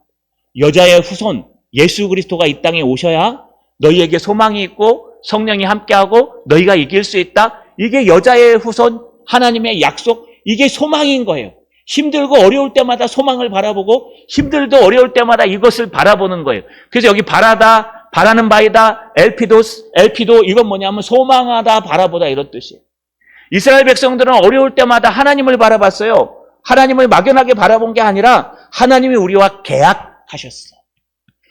여자의 후손 예수 그리스도가 이 땅에 오셔야 너희에게 소망이 있고 성령이 함께하고 너희가 이길 수 있다. 이게 여자의 후손 하나님의 약속, 이게 소망인 거예요. 힘들고 어려울 때마다 소망을 바라보고 힘들도 어려울 때마다 이것을 바라보는 거예요. 그래서 여기 바라는 바이다, 엘피도 이건 뭐냐면 소망하다, 바라보다 이런 뜻이에요. 이스라엘 백성들은 어려울 때마다 하나님을 바라봤어요. 하나님을 막연하게 바라본 게 아니라 하나님이 우리와 계약하셨어.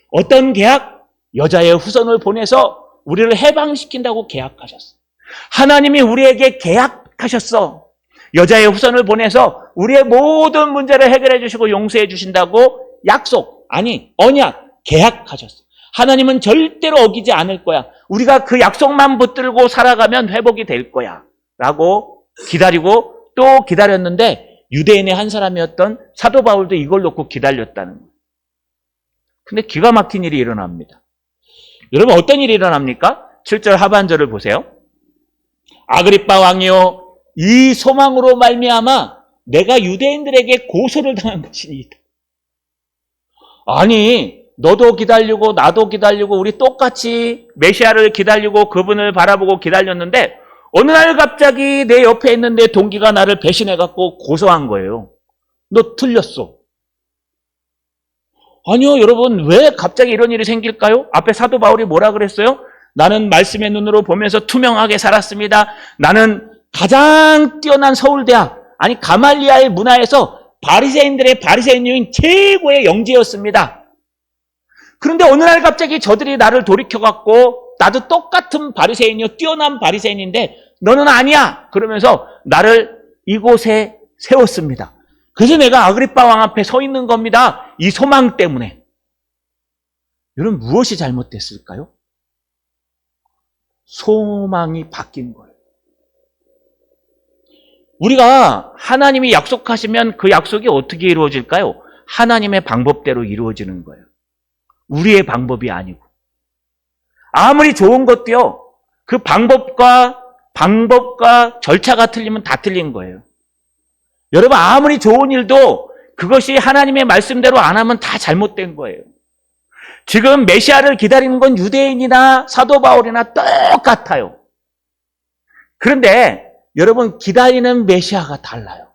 어떤 계약? 여자의 후손을 보내서 우리를 해방시킨다고 계약하셨어. 하나님이 우리에게 계약하셨어. 여자의 후손을 보내서 우리의 모든 문제를 해결해 주시고 용서해 주신다고 약속, 아니 언약, 계약하셨어. 하나님은 절대로 어기지 않을 거야. 우리가 그 약속만 붙들고 살아가면 회복이 될 거야 라고 기다리고 또 기다렸는데, 유대인의 한 사람이었던 사도 바울도 이걸 놓고 기다렸다는 거예요. 근데 기가 막힌 일이 일어납니다. 여러분, 어떤 일이 일어납니까? 7절 하반절을 보세요. 아그리빠 왕이요, 이 소망으로 말미암아 내가 유대인들에게 고소를 당한 것이니이다. 아니, 너도 기다리고 나도 기다리고 우리 똑같이 메시아를 기다리고 그분을 바라보고 기다렸는데 어느 날 갑자기 내 옆에 있는 내 동기가 나를 배신해갖고 고소한 거예요. 너 틀렸어. 아니요, 여러분, 왜 갑자기 이런 일이 생길까요? 앞에 사도 바울이 뭐라 그랬어요? 나는 말씀의 눈으로 보면서 투명하게 살았습니다. 나는 가장 뛰어난 서울대학, 아니 가말리아의 문화에서 바리새인들의 바리새인인 최고의 영재였습니다. 그런데 어느 날 갑자기 저들이 나를 돌이켜갖고 나도 똑같은 바리새인이요, 뛰어난 바리새인인데 너는 아니야 그러면서 나를 이곳에 세웠습니다. 그래서 내가 아그리빠 왕 앞에 서 있는 겁니다. 이 소망 때문에. 여러분, 무엇이 잘못됐을까요? 소망이 바뀐 거예요. 우리가 하나님이 약속하시면 그 약속이 어떻게 이루어질까요? 하나님의 방법대로 이루어지는 거예요. 우리의 방법이 아니고. 아무리 좋은 것도요, 그 방법과 절차가 틀리면 다 틀린 거예요. 여러분, 아무리 좋은 일도 그것이 하나님의 말씀대로 안 하면 다 잘못된 거예요. 지금 메시아를 기다리는 건 유대인이나 사도 바울이나 똑같아요. 그런데 여러분, 기다리는 메시아가 달라요.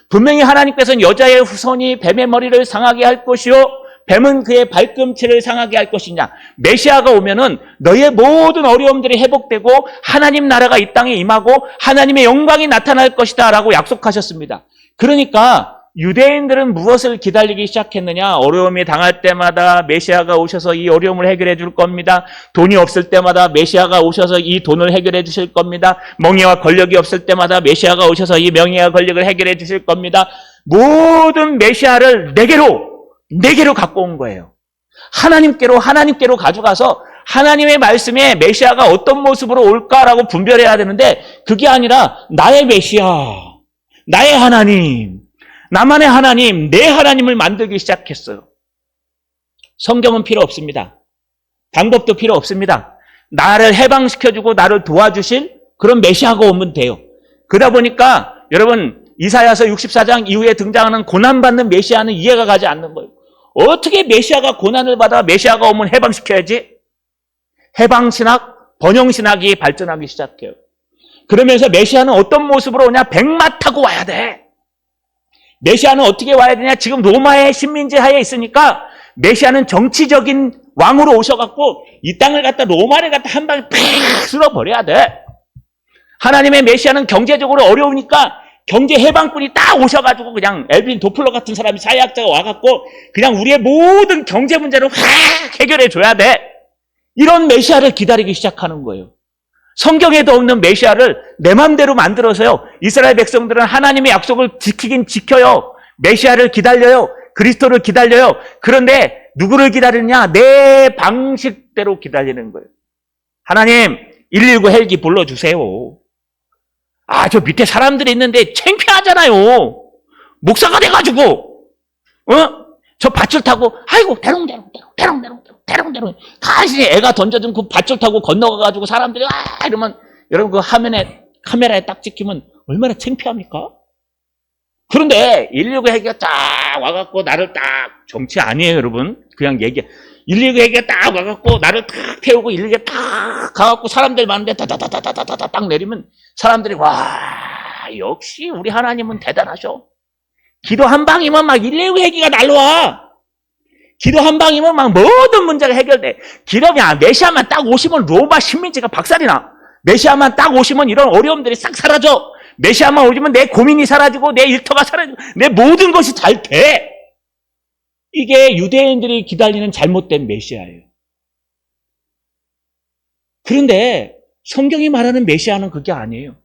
분명히 하나님께서는 여자의 후손이 뱀의 머리를 상하게 할 것이요, 뱀은 그의 발꿈치를 상하게 할 것이냐. 메시아가 오면은 너희의 모든 어려움들이 회복되고 하나님 나라가 이 땅에 임하고 하나님의 영광이 나타날 것이다 라고 약속하셨습니다. 그러니까 유대인들은 무엇을 기다리기 시작했느냐? 어려움이 당할 때마다 메시아가 오셔서 이 어려움을 해결해 줄 겁니다. 돈이 없을 때마다 메시아가 오셔서 이 돈을 해결해 주실 겁니다. 명예와 권력이 없을 때마다 메시아가 오셔서 이 명예와 권력을 해결해 주실 겁니다. 모든 메시아를 네 개로 갖고 온 거예요. 하나님께로 가져가서 하나님의 말씀에 메시아가 어떤 모습으로 올까라고 분별해야 되는데 그게 아니라 나의 메시아, 나의 하나님, 나만의 하나님, 내 하나님을 만들기 시작했어요. 성경은 필요 없습니다. 방법도 필요 없습니다. 나를 해방시켜주고 나를 도와주실 그런 메시아가 오면 돼요. 그러다 보니까 여러분 이사야서 64장 이후에 등장하는 고난받는 메시아는 이해가 가지 않는 거예요. 어떻게 메시아가 고난을 받아 메시아가 오면 해방시켜야지? 해방신학, 번영신학이 발전하기 시작해요. 그러면서 메시아는 어떤 모습으로 오냐? 백마 타고 와야 돼. 메시아는 어떻게 와야 되냐? 지금 로마의 식민지 하에 있으니까 메시아는 정치적인 왕으로 오셔갖고 이 땅을 갖다 로마를 갖다 한 방에 팍 쓸어버려야 돼. 하나님의 메시아는 경제적으로 어려우니까 경제 해방꾼이 딱 오셔가지고 그냥 엘빈 도플러 같은 사람이 사회학자가 와갖고 그냥 우리의 모든 경제 문제를 확 해결해 줘야 돼. 이런 메시아를 기다리기 시작하는 거예요. 성경에도 없는 메시아를 내 맘대로 만들어서요. 이스라엘 백성들은 하나님의 약속을 지키긴 지켜요. 메시아를 기다려요. 그리스도를 기다려요. 그런데 누구를 기다리느냐? 내 방식대로 기다리는 거예요. 하나님 119 헬기 불러주세요. 아, 저 밑에 사람들이 있는데 창피하잖아요. 목사가 돼가지고 저 밧줄 타고 아이고 대롱대롱 간신히 애가 던져준 그 밧줄 타고 건너가가지고 사람들이 이러면 여러분 그 카메라에 딱 찍히면 얼마나 창피합니까? 그런데 119 헬기가 딱 와갖고 나를 딱 정치 아니에요 여러분 그냥 얘기 119 헬기가 딱 와갖고 나를 딱 태우고 119가 딱 가갖고 사람들 많은데 다다다다다다다 딱 내리면 사람들이 와 역시 우리 하나님은 대단하셔. 기도 한 방이면 막 119 헬기가 날라와. 기도 한 방이면 막 모든 문제가 해결돼. 기도냐 메시아만 딱 오시면 로마 식민지가 박살이나. 메시아만 딱 오시면 이런 어려움들이 싹 사라져. 메시아만 오시면 내 고민이 사라지고 내 일터가 사라지고 내 모든 것이 잘 돼. 이게 유대인들이 기다리는 잘못된 메시아예요. 그런데 성경이 말하는 메시아는 그게 아니에요.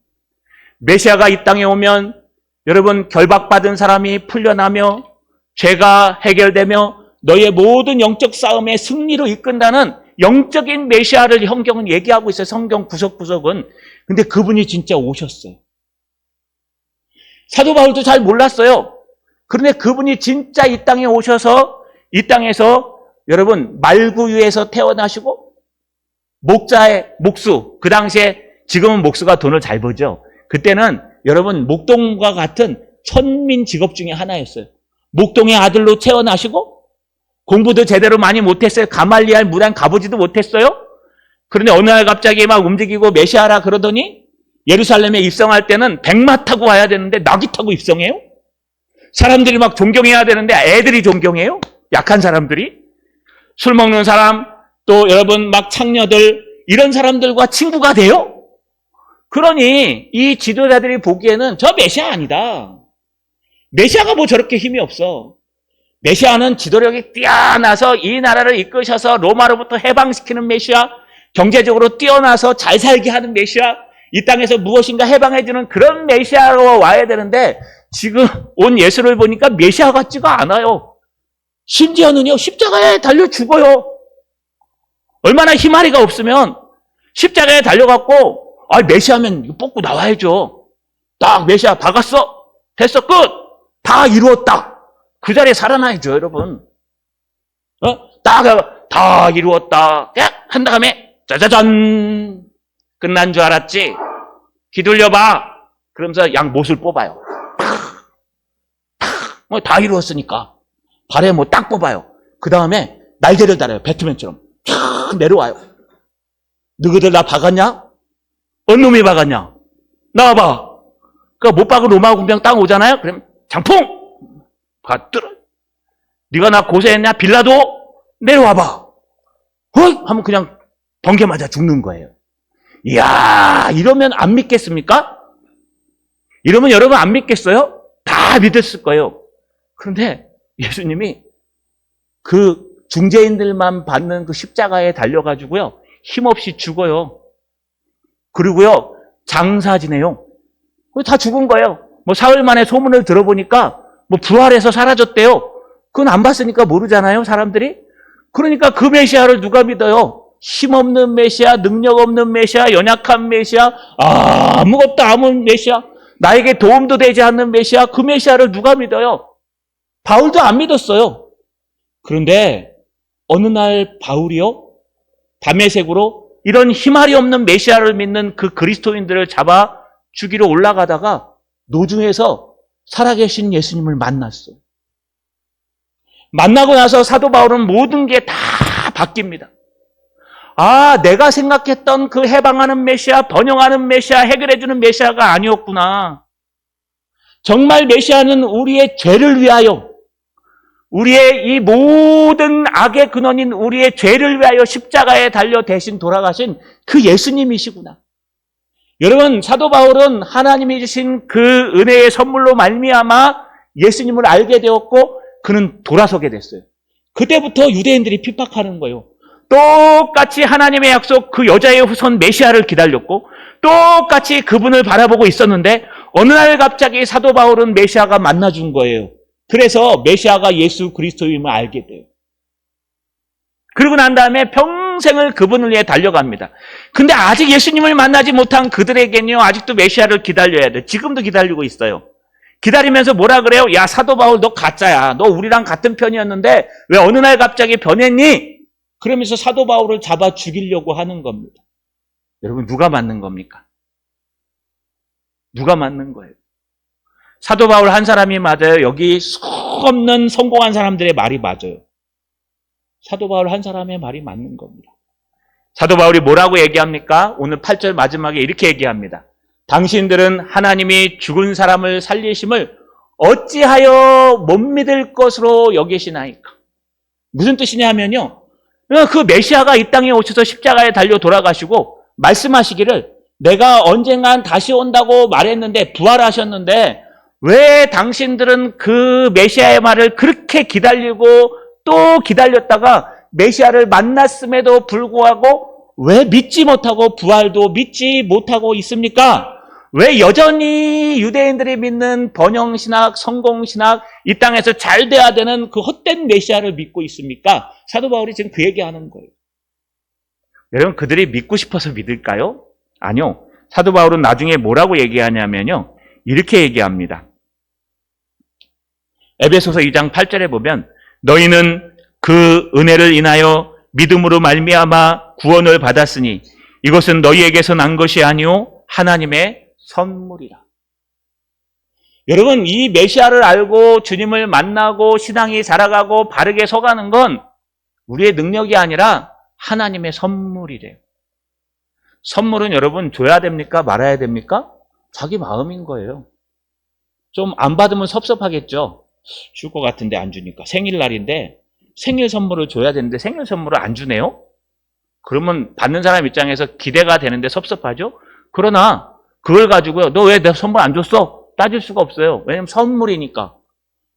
메시아가 이 땅에 오면 여러분 결박받은 사람이 풀려나며 죄가 해결되며 너의 모든 영적 싸움의 승리로 이끈다는 영적인 메시아를 성경은 얘기하고 있어요. 성경 구석구석은. 근데 그분이 진짜 오셨어요. 사도 바울도 잘 몰랐어요. 그런데 그분이 진짜 이 땅에 오셔서 이 땅에서 여러분 말구유에서 태어나시고 목자의 목수 그 당시에 지금은 목수가 돈을 잘 벌죠. 그때는 여러분 목동과 같은 천민 직업 중에 하나였어요. 목동의 아들로 태어나시고 공부도 제대로 많이 못했어요. 가말리알 무단 가보지도 못했어요. 그런데 어느 날 갑자기 막 움직이고 메시아라 그러더니 예루살렘에 입성할 때는 백마 타고 와야 되는데 나귀 타고 입성해요. 사람들이 막 존경해야 되는데 애들이 존경해요. 약한 사람들이. 술 먹는 사람 또 여러분 막 창녀들 이런 사람들과 친구가 돼요. 그러니 이 지도자들이 보기에는 저 메시아 아니다. 메시아가 뭐 저렇게 힘이 없어. 메시아는 지도력이 뛰어나서 이 나라를 이끄셔서 로마로부터 해방시키는 메시아, 경제적으로 뛰어나서 잘 살게 하는 메시아, 이 땅에서 무엇인가 해방해주는 그런 메시아로 와야 되는데 지금 온 예수를 보니까 메시아 같지가 않아요. 심지어는요 십자가에 달려 죽어요. 얼마나 희마리가 없으면 십자가에 달려갖고 메시아면 이거 뽑고 나와야죠. 딱 메시아 박았어. 됐어 끝. 다 이루었다. 그 자리에 살아나야죠, 여러분. 다 이루었다. 한 다음에, 짜자잔! 끝난 줄 알았지? 휘둘려봐. 그러면서 양 못을 뽑아요. 뭐 다 이루었으니까. 발에 뭐 딱 뽑아요. 그 다음에 날개를 달아요. 배트맨처럼. 쫙 내려와요. 너희들 나 박았냐? 어느 놈이 박았냐? 나와봐. 그러니까 못 박은 로마 군병 딱 오잖아요? 그럼 장풍! 받들어. 네가 나 고생했냐? 빌라도 내려와봐. 하면 그냥 번개 맞아 죽는 거예요. 이야, 이러면 안 믿겠습니까? 이러면 여러분 안 믿겠어요? 다 믿었을 거예요. 그런데 예수님이 그 중재인들만 받는 그 십자가에 달려가지고요, 힘없이 죽어요. 그리고요, 장사 지내요. 다 죽은 거예요. 뭐 사흘 만에 소문을 들어보니까 뭐 부활해서 사라졌대요. 그건 안 봤으니까 모르잖아요, 사람들이. 그러니까 그 메시아를 누가 믿어요? 힘없는 메시아, 능력 없는 메시아, 연약한 메시아, 아무것도 아무 메시아, 나에게 도움도 되지 않는 메시아, 그 메시아를 누가 믿어요? 바울도 안 믿었어요. 그런데 어느 날 바울이요, 다메섹으로 이런 힘알이 없는 메시아를 믿는 그 그리스도인들을 잡아 죽이러 올라가다가 노중에서 살아계신 예수님을 만났어. 만나고 나서 사도 바울은 모든 게 다 바뀝니다. 내가 생각했던 그 해방하는 메시아, 번영하는 메시아, 해결해주는 메시아가 아니었구나. 정말 메시아는 우리의 죄를 위하여, 우리의 이 모든 악의 근원인 우리의 죄를 위하여 십자가에 달려 대신 돌아가신 그 예수님이시구나. 여러분, 사도 바울은 하나님이 주신 그 은혜의 선물로 말미암아 예수님을 알게 되었고 그는 돌아서게 됐어요. 그때부터 유대인들이 핍박하는 거예요. 똑같이 하나님의 약속 그 여자의 후손 메시아를 기다렸고 똑같이 그분을 바라보고 있었는데 어느 날 갑자기 사도 바울은 메시아가 만나준 거예요. 그래서 메시아가 예수 그리스도임을 알게 돼요. 그러고 난 다음에 평생을 그분을 위해 달려갑니다. 근데 아직 예수님을 만나지 못한 그들에게는요, 아직도 메시아를 기다려야 돼. 지금도 기다리고 있어요. 기다리면서 뭐라 그래요? 야, 사도 바울 너 가짜야. 너 우리랑 같은 편이었는데 왜 어느 날 갑자기 변했니? 그러면서 사도 바울을 잡아 죽이려고 하는 겁니다. 여러분, 누가 맞는 겁니까? 누가 맞는 거예요? 사도 바울 한 사람이 맞아요? 여기 수없는 성공한 사람들의 말이 맞아요? 사도 바울 한 사람의 말이 맞는 겁니다. 사도 바울이 뭐라고 얘기합니까? 오늘 8절 마지막에 이렇게 얘기합니다. 당신들은 하나님이 죽은 사람을 살리심을 어찌하여 못 믿을 것으로 여기시나이까? 무슨 뜻이냐 하면요, 그 메시아가 이 땅에 오셔서 십자가에 달려 돌아가시고 말씀하시기를 내가 언젠간 다시 온다고 말했는데 부활하셨는데 왜 당신들은 그 메시아의 말을 그렇게 기다리고 또 기다렸다가 메시아를 만났음에도 불구하고 왜 믿지 못하고 부활도 믿지 못하고 있습니까? 왜 여전히 유대인들이 믿는 번영신학, 성공신학, 이 땅에서 잘 돼야 되는 그 헛된 메시아를 믿고 있습니까? 사도 바울이 지금 그 얘기하는 거예요. 여러분, 그들이 믿고 싶어서 믿을까요? 아니요. 사도 바울은 나중에 뭐라고 얘기하냐면요, 이렇게 얘기합니다. 에베소서 2장 8절에 보면 너희는 그 은혜를 인하여 믿음으로 말미암아 구원을 받았으니 이것은 너희에게서 난 것이 아니오 하나님의 선물이라. 여러분, 이 메시아를 알고 주님을 만나고 신앙이 자라가고 바르게 서가는 건 우리의 능력이 아니라 하나님의 선물이래요. 선물은 여러분 줘야 됩니까? 말아야 됩니까? 자기 마음인 거예요. 좀 안 받으면 섭섭하겠죠? 줄 것 같은데 안 주니까. 생일날인데 생일 선물을 줘야 되는데 생일 선물을 안 주네요? 그러면 받는 사람 입장에서 기대가 되는데 섭섭하죠? 그러나 그걸 가지고요, 너 왜 내 선물 안 줬어? 따질 수가 없어요. 왜냐면 선물이니까.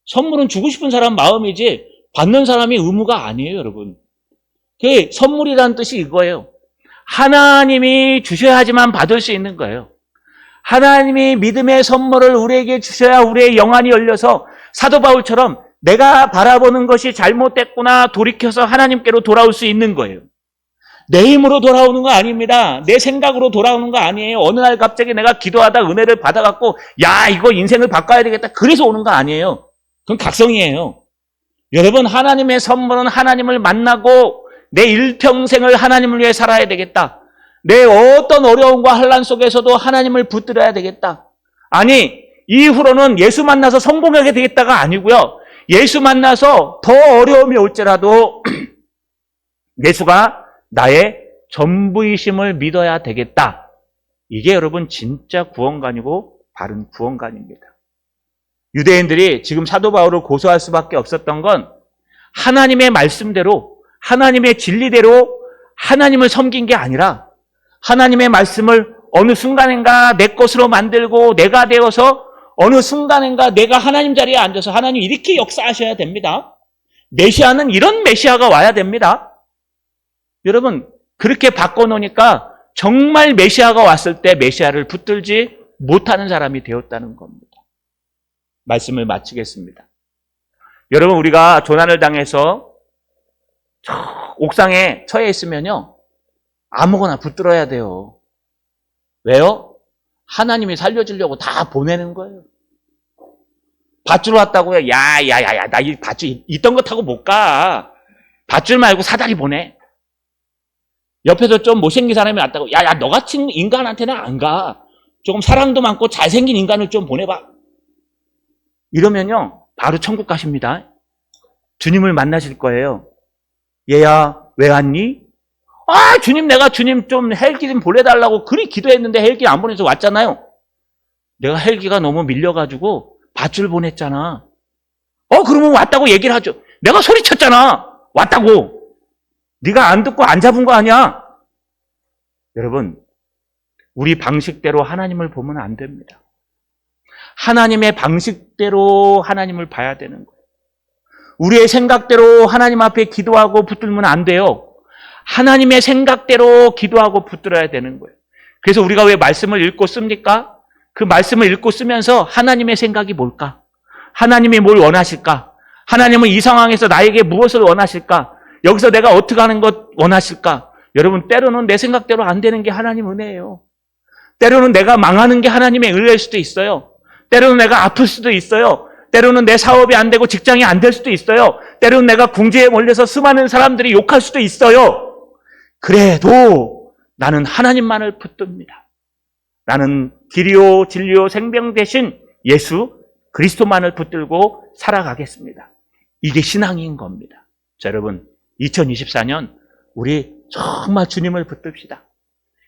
선물은 주고 싶은 사람 마음이지 받는 사람이 의무가 아니에요, 여러분. 그 선물이라는 뜻이 이거예요. 하나님이 주셔야지만 받을 수 있는 거예요. 하나님이 믿음의 선물을 우리에게 주셔야 우리의 영안이 열려서 사도 바울처럼 내가 바라보는 것이 잘못됐구나 돌이켜서 하나님께로 돌아올 수 있는 거예요. 내 힘으로 돌아오는 거 아닙니다. 내 생각으로 돌아오는 거 아니에요. 어느 날 갑자기 내가 기도하다 은혜를 받아갖고 야, 이거 인생을 바꿔야 되겠다 그래서 오는 거 아니에요. 그건 각성이에요. 여러분, 하나님의 선물은 하나님을 만나고 내 일평생을 하나님을 위해 살아야 되겠다. 내 어떤 어려움과 환난 속에서도 하나님을 붙들어야 되겠다. 아니, 이후로는 예수 만나서 성공하게 되겠다가 아니고요. 예수 만나서 더 어려움이 올지라도 예수가 나의 전부이심을 믿어야 되겠다. 이게 여러분 진짜 구원관이고 바른 구원관입니다. 유대인들이 지금 사도 바울을 고소할 수밖에 없었던 건 하나님의 말씀대로, 하나님의 진리대로 하나님을 섬긴 게 아니라 하나님의 말씀을 어느 순간인가 내 것으로 만들고 내가 되어서 어느 순간인가 내가 하나님 자리에 앉아서 하나님 이렇게 역사하셔야 됩니다. 메시아는 이런 메시아가 와야 됩니다. 여러분, 그렇게 바꿔놓으니까 정말 메시아가 왔을 때 메시아를 붙들지 못하는 사람이 되었다는 겁니다. 말씀을 마치겠습니다. 여러분, 우리가 조난을 당해서 옥상에 처해 있으면요, 아무거나 붙들어야 돼요. 왜요? 하나님이 살려주려고 다 보내는 거예요. 밧줄 왔다고요? 야야야야, 나 이 밧줄 있던 거 타고 못 가. 밧줄 말고 사다리 보내. 옆에서 좀 못생긴 사람이 왔다고, 야야, 너 같은 인간한테는 안 가. 조금 사랑도 많고 잘생긴 인간을 좀 보내봐. 이러면요, 바로 천국 가십니다. 주님을 만나실 거예요. 얘야, 왜 왔니? 아, 주님, 내가 주님 좀 헬기 좀 보내달라고 그리 기도했는데 헬기 안 보내서 왔잖아요. 내가 헬기가 너무 밀려가지고 밧줄 보냈잖아. 그러면 왔다고 얘기를 하죠. 내가 소리쳤잖아. 왔다고. 네가 안 듣고 안 잡은 거 아니야. 여러분, 우리 방식대로 하나님을 보면 안 됩니다. 하나님의 방식대로 하나님을 봐야 되는 거예요. 우리의 생각대로 하나님 앞에 기도하고 붙들면 안 돼요. 하나님의 생각대로 기도하고 붙들어야 되는 거예요. 그래서 우리가 왜 말씀을 읽고 씁니까? 그 말씀을 읽고 쓰면서 하나님의 생각이 뭘까? 하나님이 뭘 원하실까? 하나님은 이 상황에서 나에게 무엇을 원하실까? 여기서 내가 어떻게 하는 것 원하실까? 여러분, 때로는 내 생각대로 안 되는 게 하나님 은혜예요. 때로는 내가 망하는 게 하나님의 은혜일 수도 있어요. 때로는 내가 아플 수도 있어요. 때로는 내 사업이 안 되고 직장이 안 될 수도 있어요. 때로는 내가 궁지에 몰려서 수많은 사람들이 욕할 수도 있어요. 그래도 나는 하나님만을 붙듭니다. 나는 길이요 진리요 생명 되신 예수 그리스도만을 붙들고 살아가겠습니다. 이게 신앙인 겁니다. 자, 여러분, 2024년 우리 정말 주님을 붙듭시다.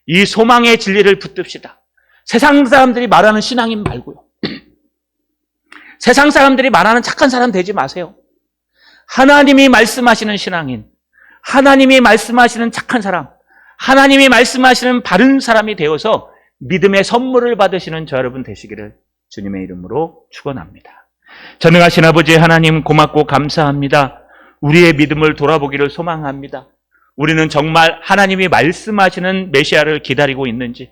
이 소망의 진리를 붙듭시다. 세상 사람들이 말하는 신앙인 말고요. 세상 사람들이 말하는 착한 사람 되지 마세요. 하나님이 말씀하시는 신앙인, 하나님이 말씀하시는 착한 사람, 하나님이 말씀하시는 바른 사람이 되어서 믿음의 선물을 받으시는 저 여러분 되시기를 주님의 이름으로 축원합니다. 전능하신 아버지 하나님, 고맙고 감사합니다. 우리의 믿음을 돌아보기를 소망합니다. 우리는 정말 하나님이 말씀하시는 메시아를 기다리고 있는지,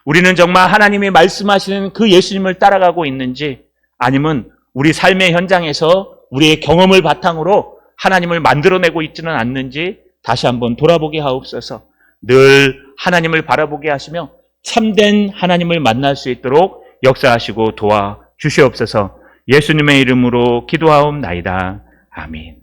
우리는 정말 하나님이 말씀하시는 그 예수님을 따라가고 있는지, 아니면 우리 삶의 현장에서 우리의 경험을 바탕으로 하나님을 만들어내고 있지는 않는지 다시 한번 돌아보게 하옵소서. 늘 하나님을 바라보게 하시며 참된 하나님을 만날 수 있도록 역사하시고 도와주시옵소서. 예수님의 이름으로 기도하옵나이다. 아멘.